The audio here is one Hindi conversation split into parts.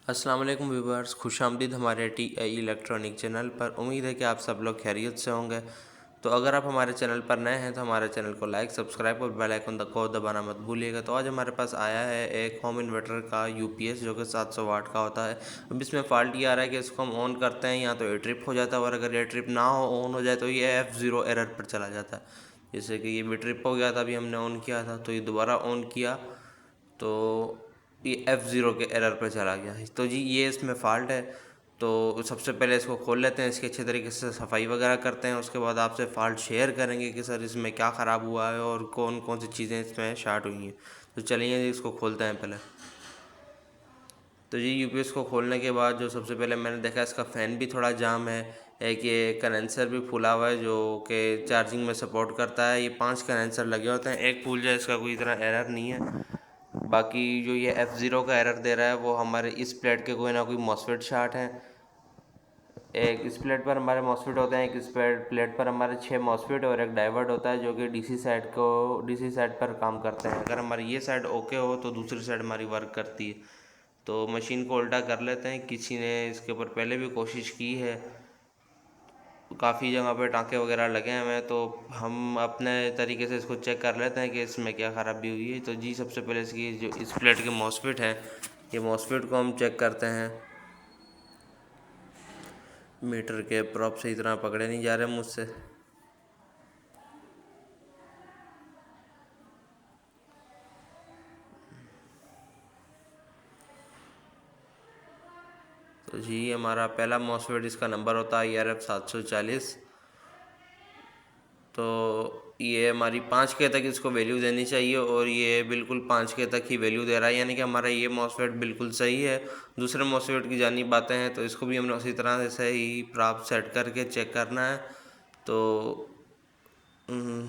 अस्सलाम वालेकुम व्यूवर्स, खुशामदीद हमारे TI इलेक्ट्रॉनिक चैनल पर। उम्मीद है कि आप सब लोग खैरियत से होंगे। तो अगर आप हमारे चैनल पर नए हैं तो हमारे चैनल को लाइक, सब्सक्राइब और बेल आइकन को दबाना मत भूलिएगा। तो आज हमारे पास आया है एक होम इन्वर्टर का UPS जो कि 700 वाट का होता है। अब इसमें फ़ाल्ट ये आ रहा है कि इसको हम ऑन करते हैं या तो ये ट्रिप हो जाता है, और अगर ये ट्रिप ना हो ऑन हो जाए तो ये F0 एरर पर चला जाता है। जैसे कि ये भी ट्रिप हो गया था, अभी हमने ऑन किया था तो ये दोबारा ऑन किया तो ये F0 के एरर पे चला गया है। तो जी ये इसमें फ़ाल्ट है। तो सबसे पहले इसको खोल लेते हैं, इसकी अच्छे तरीके से सफाई वगैरह करते हैं। उसके बाद आपसे फ़ाल्ट शेयर करेंगे कि सर इसमें क्या ख़राब हुआ है और कौन कौन सी चीज़ें इसमें शार्ट हुई हैं। तो चलिए जी इसको खोलते हैं पहले। तो जी UPS को खोलने के बाद जो सबसे पहले मैंने देखा, इसका फ़ैन भी थोड़ा जाम है। एक ये कंडेंसर भी फूला हुआ है जो कि चार्जिंग में सपोर्ट करता है। ये 5 कंडेंसर लगे होते हैं, एक फूल जाए इसका कोई इतना एरर नहीं है। बाकी जो ये F0 का एरर दे रहा है वो हमारे इस प्लेट के कोई ना कोई मॉसफेट शार्ट हैं। एक इस प्लेट पर हमारे मॉसफेट होते हैं, एक इस प्लेट पर हमारे 6 मॉसफेट और एक डाइवर्ट होता है जो कि DC साइड पर काम करते हैं। अगर हमारी ये साइड ओके हो तो दूसरी साइड हमारी वर्क करती है। तो मशीन को उल्टा कर लेते हैं। किसी ने इसके ऊपर पहले भी कोशिश की है, काफ़ी जगह पे टाँके वगैरह लगे हुए हैं। तो हम अपने तरीके से इसको चेक कर लेते हैं कि इसमें क्या ख़राबी हुई है। तो जी सबसे पहले इसकी जो इस प्लेट के मॉसफेट हैं, ये मॉसफेट को हम चेक करते हैं। मीटर के प्रॉप सही तरह पकड़े नहीं जा रहे मुझसे। तो जी हमारा पहला मॉसफेट, इसका नंबर होता है ERF 740। तो ये हमारी 5K तक इसको वैल्यू देनी चाहिए और ये बिल्कुल 5K तक ही वैल्यू दे रहा है, यानी कि हमारा ये मॉसफेट बिल्कुल सही है। दूसरे मॉसफेट की जानी बातें हैं तो इसको भी हमने उसी तरह से ही प्राप्त सेट करके चेक करना है। तो हम्म,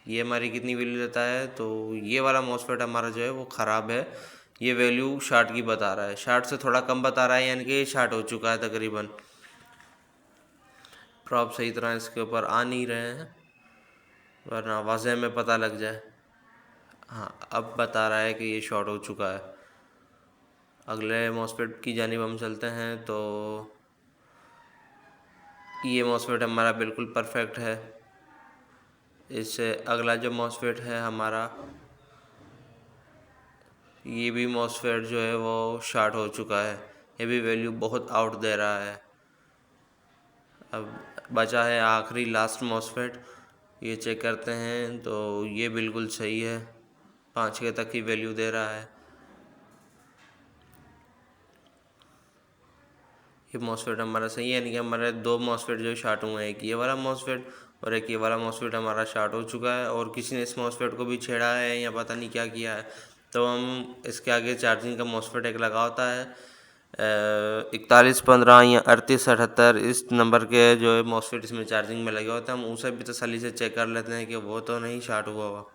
ये हमारी कितनी वैल्यू देता है, तो ये वाला मॉसफेट हमारा जो है वो ख़राब है। ये वैल्यू शार्ट की बता रहा है, शार्ट से थोड़ा कम बता रहा है, यानी कि ये शार्ट हो चुका है तकरीबन। प्रॉप सही तरह इसके ऊपर आ नहीं रहे हैं वरना वाज़े में पता लग जाए। हाँ, अब बता रहा है कि ये शॉर्ट हो चुका है। अगले मॉसफेट की जानिब हम चलते हैं। तो ये मॉसफेट हमारा बिल्कुल परफेक्ट है। इससे अगला जो मॉसफेट है हमारा, ये भी मॉसफेट जो है वो शॉर्ट हो चुका है। ये भी वैल्यू बहुत आउट दे रहा है। अब बचा है आखिरी लास्ट मॉसफेट, ये चेक करते हैं। तो ये बिल्कुल सही है, 5K तक की वैल्यू दे रहा है। ये मॉसफेट हमारा सही है, यानी कि हमारे 2 मॉसफेट जो शार्ट हुए हैं, एक ये वाला मॉसफेट और एक ये वाला मॉसफेट हमारा शार्ट हो चुका है। और किसी ने इस मॉसफेट को भी छेड़ा है या पता नहीं क्या किया है। तो हम इसके आगे चार्जिंग का मॉसफेट एक लगा होता है 4115 या 3878, इस नंबर के जो है मॉसफेट इसमें चार्जिंग में लगे होते हैं। हम उसे भी तसल्ली से चेक कर लेते हैं कि वो तो नहीं शार्ट हुआ हुआ।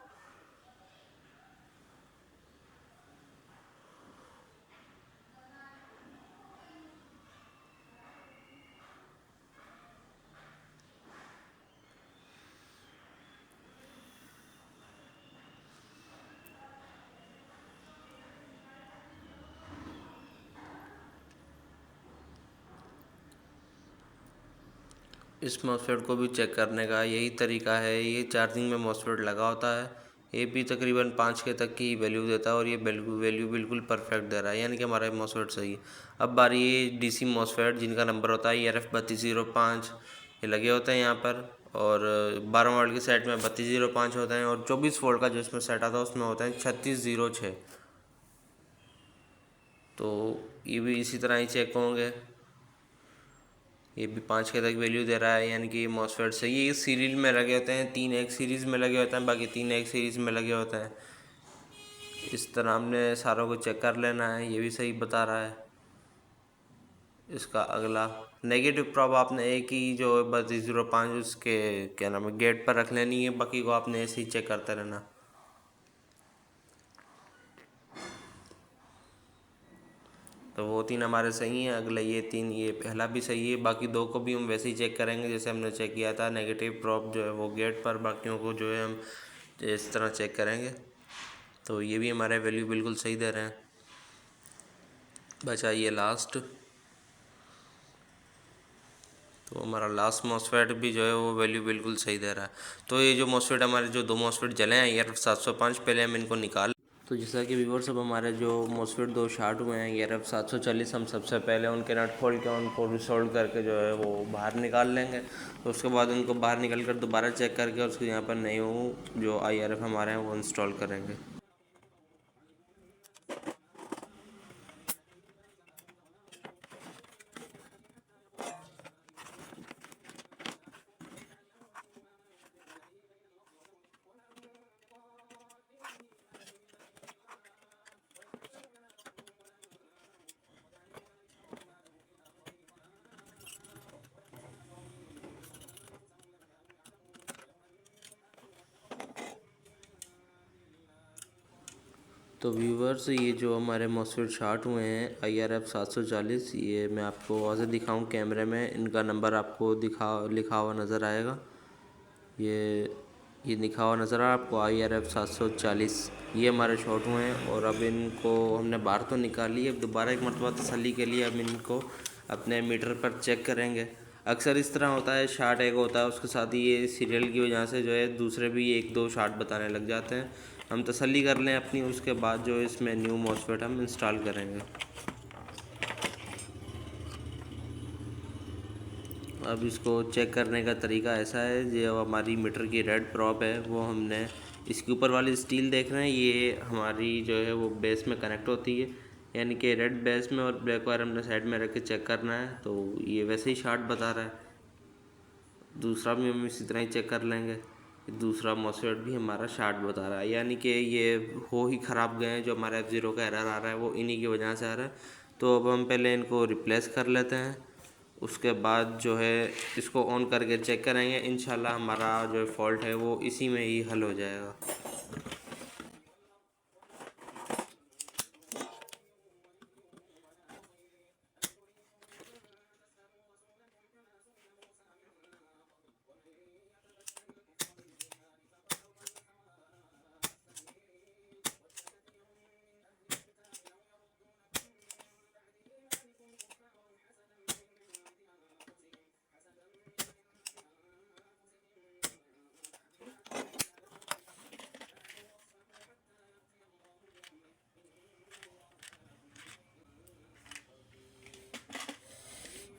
इस मॉसफेट को भी चेक करने का यही तरीका है। ये चार्जिंग में मॉसफेट लगा होता है, ये भी तकरीबन 5K तक की वैल्यू देता है और ये वैल्यू बिल्कुल परफेक्ट दे रहा है, यानी कि हमारा मॉसफेट सही है। अब बारी ये DC मॉसफेट जिनका नंबर होता है ERF 3205, ये लगे होते हैं यहाँ पर। और 12 वोल्ट के सेट में 3205 होते हैं और 24 वोल्ट का जो इसमें सेट आता है उसमें होता है 3606। तो ये भी इसी तरह ही चेक होंगे। ये भी 5K तक वैल्यू दे रहा है, यानी कि मॉसफेट से ये सीरीज में लगे होते हैं। 3 एक सीरीज़ में लगे होते हैं, बाकी 3 एक सीरीज़ में लगे होते हैं। इस तरह हमने सारों को चेक कर लेना है। ये भी सही बता रहा है। इसका अगला नेगेटिव प्रॉब आपने एक ही जो 3205 उसके क्या नाम है गेट पर रख लेनी है, बाकी को आपने ऐसे ही चेक करते रहना। तो वो 3 हमारे सही हैं। अगले ये 3, ये पहला भी सही है। बाकी 2 को भी हम वैसे ही चेक करेंगे जैसे हमने चेक किया था। नेगेटिव प्रॉप जो है वो गेट पर, बाकियों को जो है हम इस तरह चेक करेंगे। तो ये भी हमारे वैल्यू बिल्कुल सही दे रहे हैं। बचा ये लास्ट। तो हमारा लास्ट मॉसफेट भी जो है वो वैल्यू बिल्कुल सही दे रहा है। तो ये जो मॉसफेट हमारे जो दो मॉसफेट जले हैं ERF 705, पहले हम इनको निकाल। तो जैसा कि व्यूअर्स, अब हमारे जो मॉसफेट दो शार्ट हुए हैं ERF 740, हम सबसे पहले उनके नट खोल के उनको रिसोल्ड करके जो है वो बाहर निकाल लेंगे। तो उसके बाद उनको बाहर निकल कर दोबारा चेक करके उसके यहाँ पर नए जो IRF हमारे हैं वो इंस्टॉल करेंगे। तो व्यूवर्स, ये जो हमारे मॉसफेट शार्ट हुए हैं IRF 740, ये मैं आपको वहाँ से दिखाऊँ कैमरे में, इनका नंबर आपको लिखा हुआ नज़र आएगा। ये ये लिखा हुआ नज़र आ रहा है आपको IRF 740। ये हमारे शॉट हुए हैं और अब इनको हमने बाहर तो निकाल लिए। अब दोबारा एक मरतबा तसल्ली के लिए अब इनको अपने मीटर पर चेक करेंगे। अक्सर इस तरह होता है, शार्ट एक होता है उसके साथ ही ये सीरियल की वजह से जो है दूसरे भी एक दो शार्ट बताने लग जाते हैं। हम तसल्ली कर लें अपनी, उसके बाद जो इसमें न्यू मॉसफेट हम इंस्टॉल करेंगे। अब इसको चेक करने का तरीका ऐसा है, जो हमारी मीटर की रेड प्रॉप है वो हमने इसके ऊपर वाली स्टील देख रहे हैं, ये हमारी जो है वो बेस में कनेक्ट होती है। यानी कि रेड बेस में और ब्लैक वायर हमने साइड में रख के चेक करना है। तो ये वैसे ही शार्ट बता रहा है। दूसरा भी हम इसी तरह ही चेक कर लेंगे। दूसरा मॉसफेट भी हमारा शार्ट बता रहा है, यानी कि ये हो ही ख़राब गए हैं। जो हमारा F0 का एरर आ रहा है वो इन्हीं की वजह से आ रहा है। तो अब हम पहले इनको रिप्लेस कर लेते हैं, उसके बाद जो है इसको ऑन करके चेक करेंगे। इंशाल्लाह हमारा जो फॉल्ट है वो इसी में ही हल हो जाएगा।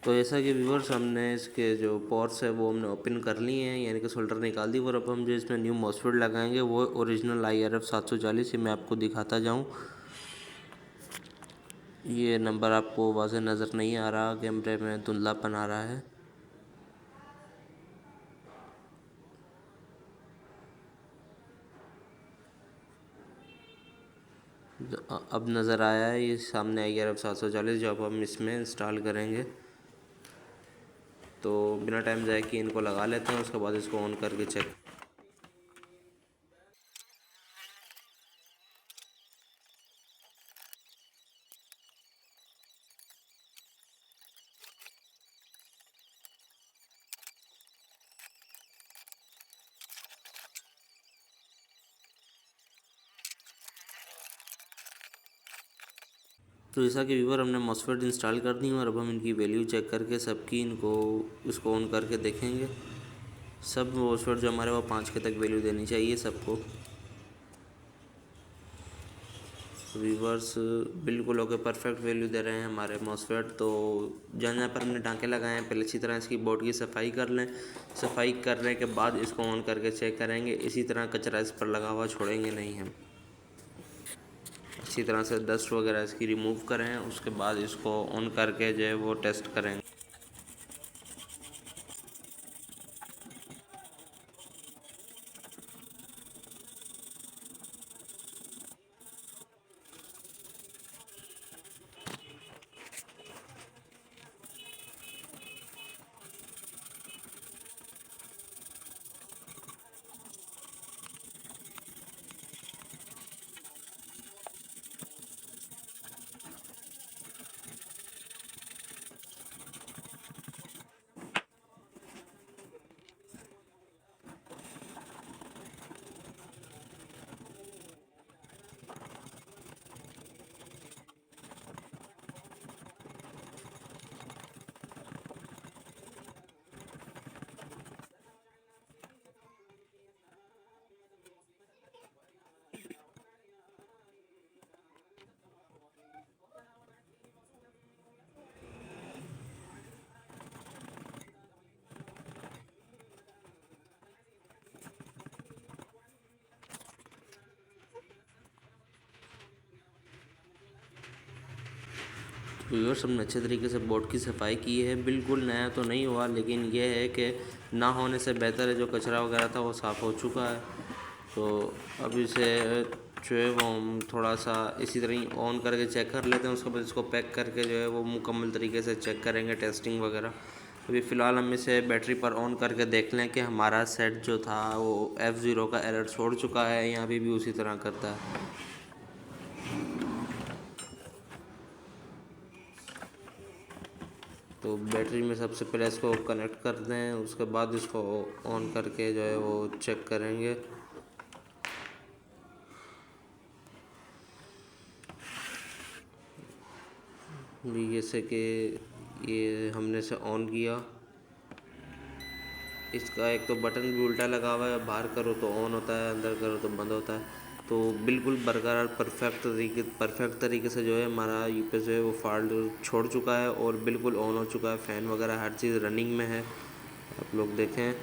तो जैसा कि व्यूअर्स, हमने इसके जो पोर्ट्स है वो हमने ओपन कर लिए हैं, यानी कि सोल्डर निकाल दी। और अब हम जो इसमें न्यू मॉसफेट लगाएंगे वो ओरिजिनल IRF 740, ये मैं आपको दिखाता जाऊँ। ये नंबर आपको वाज़ेह नज़र नहीं आ रहा, कैमरे में धुंधलापन आ रहा है। अब नज़र आया है ये सामने IRF 740, जो अब हम इसमें इंस्टॉल करेंगे। तो बिना टाइम जाए कि इनको लगा लेते हैं, उसके बाद इसको ऑन करके चेक। तो जैसा कि व्यूवर, हमने मॉसफेट इंस्टॉल कर दी और अब हम इनकी वैल्यू चेक करके सबकी इनको इसको ऑन करके देखेंगे। सब मॉसफेट जो हमारे वो 5 के तक वैल्यू देनी चाहिए सबको। व्यूवर्स, बिल्कुल ओके, परफेक्ट वैल्यू दे रहे हैं हमारे मॉसफेट। तो जहाँ जहाँ पर हमने टाँके लगाए हैं पहले अच्छी तरह इसकी बोर्ड की सफाई कर लें। सफाई करने के बाद इसको ऑन करके चेक करेंगे। इसी तरह कचरा इस पर लगा हुआ छोड़ेंगे नहीं हम। अच्छी तरह से डस्ट वगैरह इसकी रिमूव करें, उसके बाद इसको ऑन करके जो है वो टेस्ट करेंगे। व्यूअर्स हमने अच्छे तरीके से बोर्ड की सफाई की है। बिल्कुल नया तो नहीं हुआ, लेकिन यह है कि ना होने से बेहतर है। जो कचरा वगैरह था वो साफ़ हो चुका है। तो अब इसे जो है वो हम थोड़ा सा इसी तरह ही ऑन करके चेक कर लेते हैं। उसके बाद इसको पैक करके जो है वो मुकम्मल तरीके से चेक करेंगे, टेस्टिंग वगैरह। अभी फ़िलहाल हम इसे बैटरी पर ऑन करके देख लें कि हमारा सेट जो था वो F0 का एरर छोड़ चुका है या अभी भी उसी तरह करता है। तो बैटरी में सबसे पहले इसको कनेक्ट कर दें, उसके बाद इसको ऑन करके जो है वो चेक करेंगे। जैसे कि ये हमने इसे ऑन किया, इसका एक तो बटन भी उल्टा लगा हुआ है, बाहर करो तो ऑन होता है, अंदर करो तो बंद होता है। तो बिल्कुल बरकरार परफेक्ट तरीके से जो है हमारा यूपीएस जो है वो फॉल्ट छोड़ चुका है और बिल्कुल ऑन हो चुका है। फ़ैन वगैरह हर चीज़ रनिंग में है। आप लोग देखें,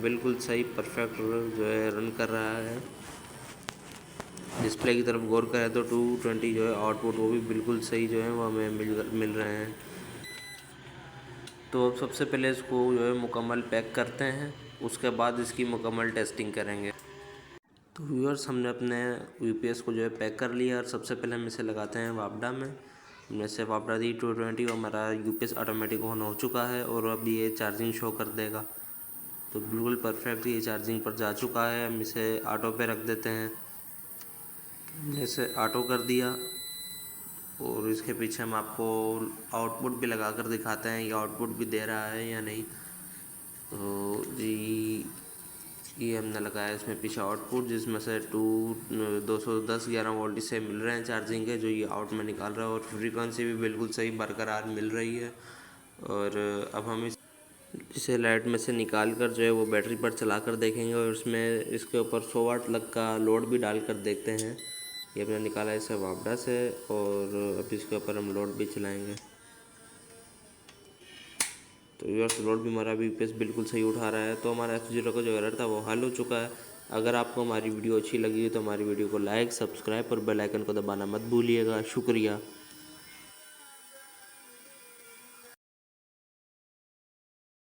बिल्कुल सही परफेक्ट जो है रन कर रहा है। डिस्प्ले की तरफ गौर करें तो 220 जो है आउटपुट वो भी बिल्कुल सही जो है वो हमें मिल रहे हैं। तो अब सबसे पहले इसको जो है मुकम्मल पैक करते हैं, उसके बाद इसकी मुकम्मल टेस्टिंग करेंगे। तो व्यूअर्स हमने अपने यूपीएस को जो है पैक कर लिया और सबसे पहले हम इसे लगाते हैं वापडा में। हमने इसे वापडा दी 220 और हमारा यूपीएस ऑटोमेटिक ऑन हो चुका है और अब ये चार्जिंग शो कर देगा। तो बिल्कुल परफेक्ट ये चार्जिंग पर जा चुका है। हम इसे ऑटो पे रख देते हैं। हमने इसे ऑटो कर दिया और इसके पीछे हम आपको आउटपुट भी लगा कर दिखाते हैं, ये आउटपुट भी दे रहा है या नहीं। तो जी, ये हमने लगाया इसमें पीछे आउटपुट, जिसमें से 210-11 वोल्ट से मिल रहे हैं चार्जिंग के, जो ये आउट में निकाल रहा है और फ्रीक्वेंसी भी बिल्कुल सही बरकरार मिल रही है। और अब हम इसे लाइट में से निकाल कर जो है वो बैटरी पर चला कर देखेंगे और इसमें इसके ऊपर 100 वाट लग का लोड भी डाल कर देखते हैं। ये हमने निकाला है इसे वापडा से और अब इसके ऊपर हम लोड भी चलाएँगे। तो यूएस लोड भी हमारा यूपीएस बिल्कुल सही उठा रहा है। तो हमारा F0 का जो एरर था वो हल हो चुका है। अगर आपको हमारी वीडियो अच्छी लगी तो हमारी वीडियो को लाइक, सब्सक्राइब और बेल आइकन को दबाना मत भूलिएगा। शुक्रिया।